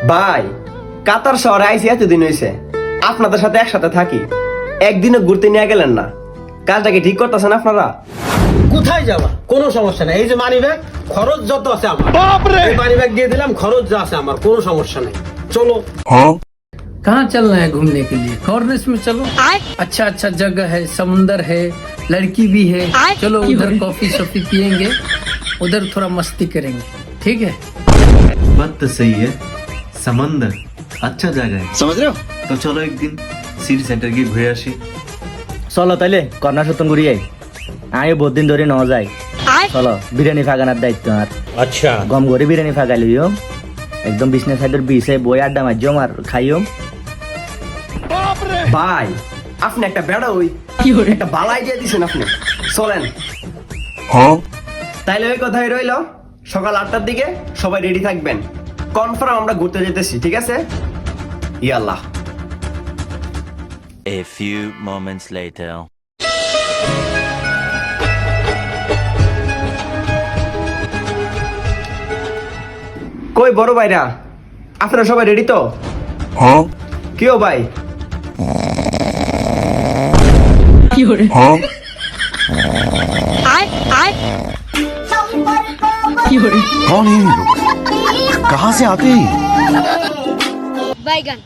ভাই কাতার শহরে আইসি এতদিন হয়েছে, আপনাদের সাথে একসাথে থাকি, একদিনও ঘুরতে নিয়ে গেলেন না। কাজটা কি ঠিক করতেছেন আপনারা? কোথায় যাবা? কোনো সমস্যা নাই। এই যে মানি ব্যাগ, খরচ যত আছে আমার, এই মানি ব্যাগ দিয়ে দিলাম, খরচ যা আছে আমার, কোনো সমস্যা নাই। চলো। कहाँ चलना है घूमने के लिए? कॉर्निस में चलो। अच्छा अच्छा जगह है, समुंदर है, लड़की भी है। चलो उधर कॉफी शॉफी पियेंगे, उधर थोड़ा मस्ती करेंगे, ठीक है? बात तो सही है। समंदर अच्छा जगह है, समझ रहे हो? तो चलो एक दिन সিটি সেন্টার গিয়ে ঘুরে আসি। চলো তাইলে কর্ণা সত্যন ঘুরিয়ে আমি বহুত দিন ধরে নেওয়া যায়। চলো বিরিয়ানি ফাগানোর দায়িত্ব আর। আচ্ছা, গম করে বিরিয়ানি ফাগাই লইও, একদম বিজনেস সাইডের বিছে বই আড্ডা মারজম আর খাইও। ভাই আপনি একটা বেড়া ওই একটা বালাই দিয়ে দিছেন আপনি। চলেন। তাইলে ওই কথাই রইল, সকাল 8টার দিকে সবাই রেডি থাকবেন। কনফার্ম আমরা ঘুরতে যেতেছি, ঠিক আছে? ইয়াল্লাহ। A few moments later. কই বড় ভাইরা, আপনারা সবাই রেডি তো? কিও ভাই? कौन है ये लोग? कहाँ से आते हैं? बैगन।